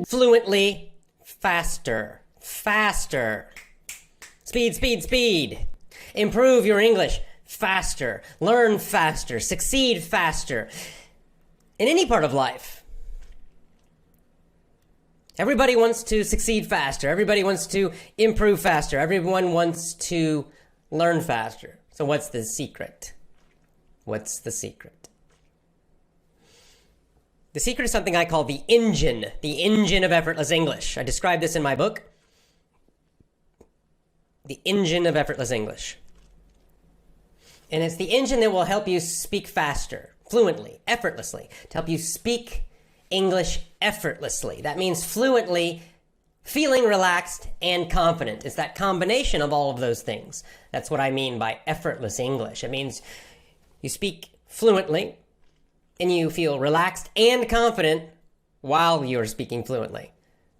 fluently, faster, faster. Speed, speed, speed. Improve your English faster. Learn faster. Succeed faster. In any part of life. Everybody wants to succeed faster. Everybody wants to improve faster. Everyone wants to learn faster. So what's the secret? What's the secret? The secret is something I call the engine of effortless English. I describe this in my book, The Engine of Effortless English. And it's the engine that will help you speak faster, fluently, effortlessly, to help you speak English effortlessly. That means fluently, feeling relaxed and confident. It's that combination of all of those things. That's what I mean by effortless English. It means you speak fluently and you feel relaxed and confident while you're speaking fluently.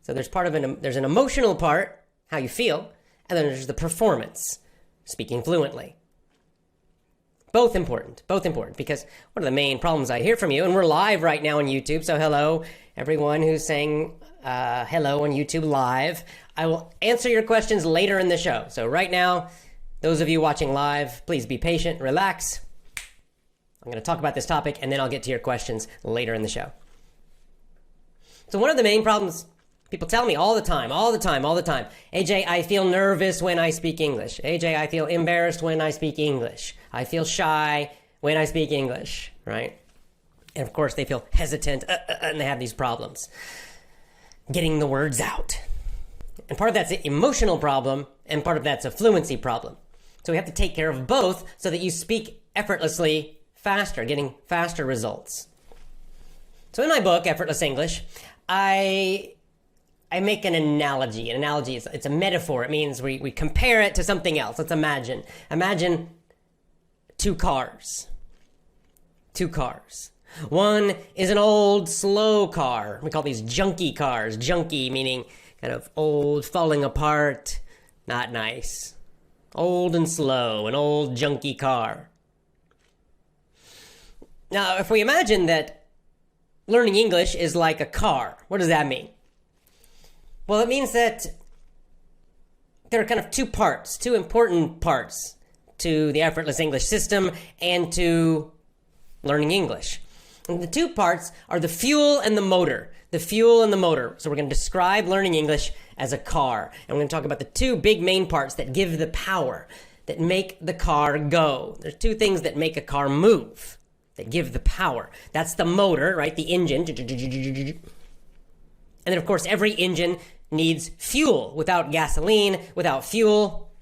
So there's there's an emotional part, how you feel, and then there's the performance, speaking fluently. Both important, because one of the main problems I hear from you, and we're live right now on YouTube, so hello, everyone who's saying hello on YouTube live. I will answer your questions later in the show. So right now, those of you watching live, please be patient, relax. I'm going to talk about this topic, and then I'll get to your questions later in the show. So one of the main problems people tell me all the time, AJ, I feel nervous when I speak English. AJ, I feel embarrassed when I speak English. I feel shy when I speak English, right? And of course, they feel hesitant, and they have these problems getting the words out. And part of that's an emotional problem, and part of that's a fluency problem. So we have to take care of both so that you speak effortlessly faster, getting faster results. So in my book, Effortless English, I make an analogy. An analogy is it's a metaphor. It means we compare it to something else. Let's imagine. Imagine two cars. One is an old, slow car. We call these junky cars. Junky meaning kind of old, falling apart, not nice. Old and slow, an old, junky car. Now, if we imagine that learning English is like a car, what does that mean? Well, it means that there are kind of two important parts to the effortless English system and to learning English. And the two parts are the fuel and the motor. The fuel and the motor. So we're going to describe learning English as a car. And we're going to talk about the two big main parts that give the power, that make the car go. There's two things that make a car move, that give the power. That's the motor, right? The engine. And then, of course, every engine needs fuel. Without gasoline, without fuel,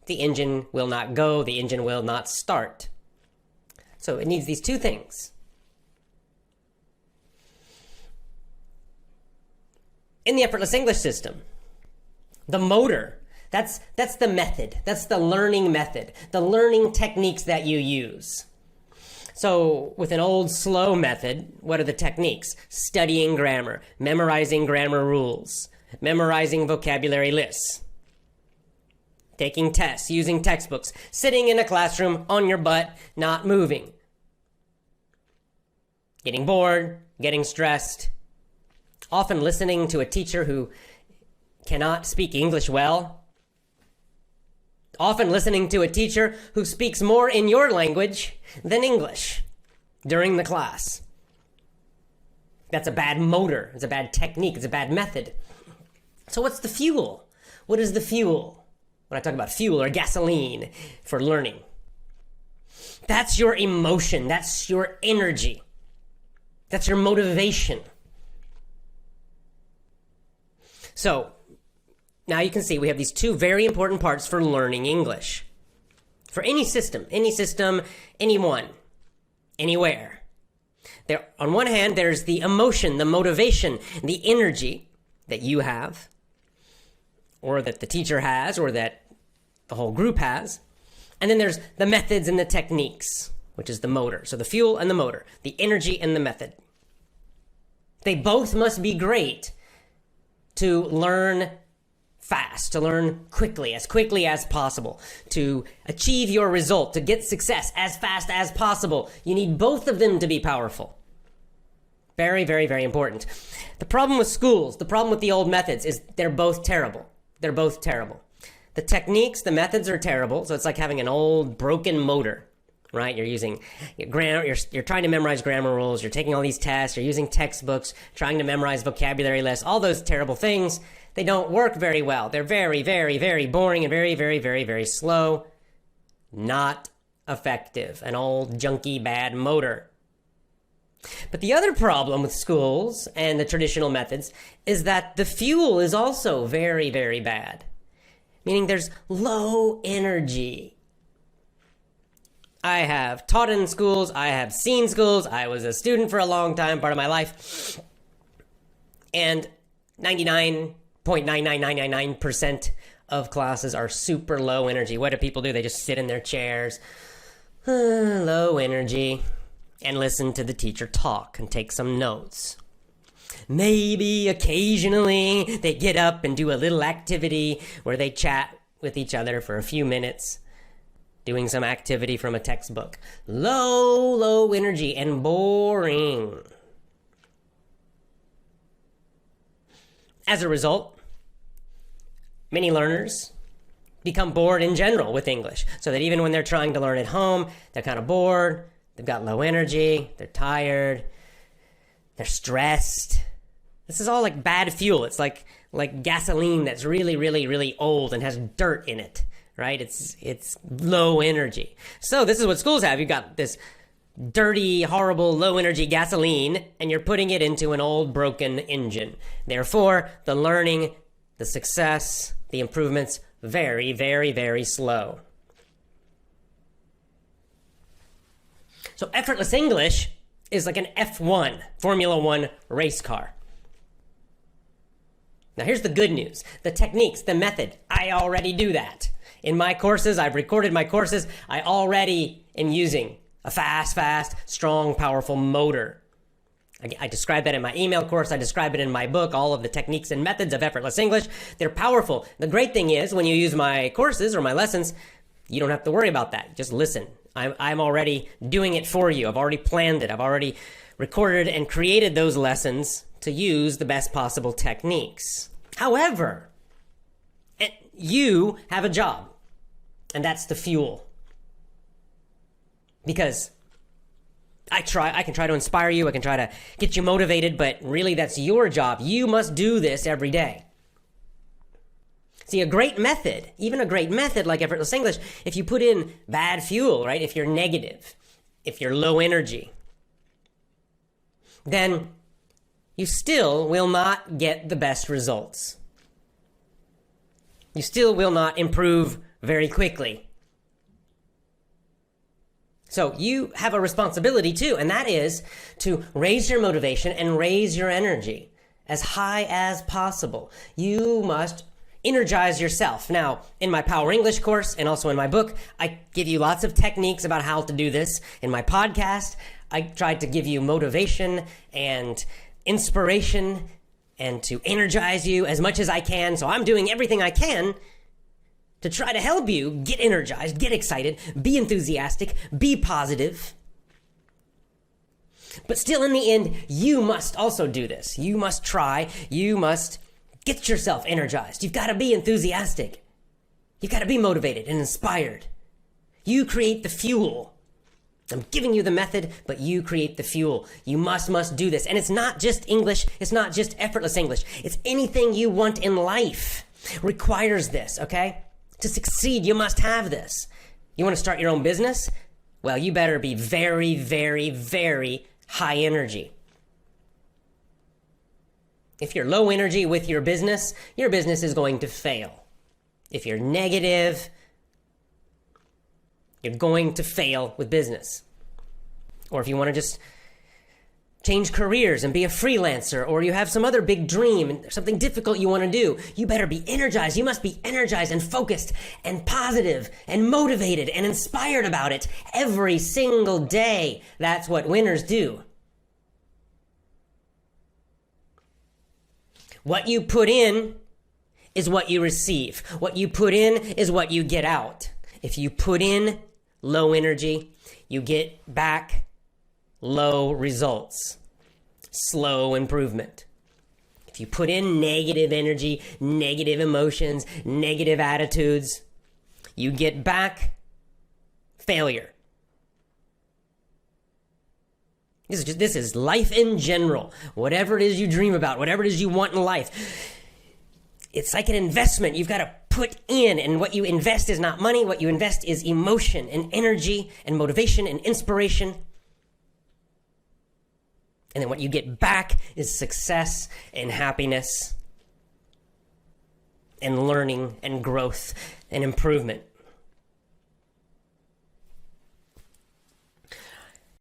the engine will not go, the engine will not start. So it needs these two things. In the effortless English system, the motor, that's the method, that's the learning method, the learning techniques that you use. So with an old, slow method, what are the techniques? Studying grammar, memorizing grammar rules, memorizing vocabulary lists, taking tests, using textbooks, sitting in a classroom on your butt, not moving, getting bored, getting stressed, often listening to a teacher who cannot speak English well, often listening to a teacher who speaks more in your language than English during the class. That's a bad motor. It's a bad technique. It's a bad method. So what's the fuel? What is the fuel? When I talk about fuel or gasoline for learning, that's your emotion. That's your energy. That's your motivation. So now you can see we have these two very important parts for learning English. For any system, anyone, anywhere. There, on one hand, there's the emotion, the motivation, the energy that you have, or that the teacher has, or that the whole group has. And then there's the methods and the techniques, which is the motor. So the fuel and the motor, the energy and the method. They both must be great to learn fast, to learn quickly as possible, to achieve your result, to get success as fast as possible. You need both of them to be powerful. Very, very, very important. The problem with schools, the problem with the old methods is they're both terrible. They're both terrible. The techniques, the methods are terrible. So it's like having an old broken motor, right? You're using grammar, you're trying to memorize grammar rules. You're taking all these tests. You're using textbooks, trying to memorize vocabulary lists. All those terrible things, they don't work very well. They're very, very, very boring and very, very, very, very slow. Not effective. An old, junky, bad motor. But the other problem with schools and the traditional methods is that the fuel is also very, very bad. Meaning there's low energy. I have taught in schools. I have seen schools. I was a student for a long time, part of my life. And 99.99999% of classes are super low energy. What do people do? They just sit in their chairs. Low energy. And listen to the teacher talk and take some notes. Maybe occasionally they get up and do a little activity where they chat with each other for a few minutes, doing some activity from a textbook. Low energy and boring. As a result, many learners become bored in general with English, so that even when they're trying to learn at home, they're kind of bored. They've got low energy, they're tired, they're stressed. This is all like bad fuel. It's like gasoline that's really, really, really old and has dirt in it, right? It's low energy. So this is what schools have. You've got this dirty, horrible, low energy gasoline, and you're putting it into an old, broken engine. Therefore, the learning, the success, the improvements, very, very, very slow. So effortless English is like an F1, Formula One race car. Now here's the good news. The techniques, the method, I already do that. In my courses, I've recorded my courses. I already am using a fast, strong, powerful motor. I describe that in my email course. I describe it in my book, all of the techniques and methods of effortless English. They're powerful. The great thing is when you use my courses or my lessons, you don't have to worry about that. Just listen. I'm already doing it for you. I've already planned it. I've already recorded and created those lessons to use the best possible techniques. However, you have a job, and that's the fuel. Because I can try to inspire you, I can try to get you motivated, but really that's your job. You must do this every day. See, a great method, even a great method like effortless English, if you put in bad fuel, right? If you're negative, if you're low energy, then you still will not get the best results. You still will not improve very quickly. So you have a responsibility too, and that is to raise your motivation and raise your energy as high as possible. You must energize yourself. Now, in my Power English course and also in my book, I give you lots of techniques about how to do this. In my podcast, I tried to give you motivation and inspiration and to energize you as much as I can. So I'm doing everything I can to try to help you get energized, get excited, be enthusiastic, be positive. But still, in the end, you must also do this. You must try. You must get yourself energized. You've got to be enthusiastic. You've got to be motivated and inspired. You create the fuel. I'm giving you the method, but you create the fuel. You must do this. And it's not just English. It's not just effortless English. It's anything you want in life requires this, okay? To succeed, you must have this. You want to start your own business? Well, you better be very, very, very high energy. If you're low energy with your business is going to fail. If you're negative, you're going to fail with business. Or if you want to just change careers and be a freelancer, or you have some other big dream and something difficult you want to do, you better be energized. You must be energized and focused and positive and motivated and inspired about it every single day. That's what winners do. What you put in is what you receive. What you put in is what you get out. If you put in low energy, you get back low results. slow improvement. If you put in negative energy, negative emotions, negative attitudes, you get back failure. This is life in general. Whatever it is you dream about, whatever it is you want in life, it's like an investment you've got to put in. And what you invest is not money. What you invest is emotion and energy and motivation and inspiration. And then what you get back is success and happiness and learning and growth and improvement.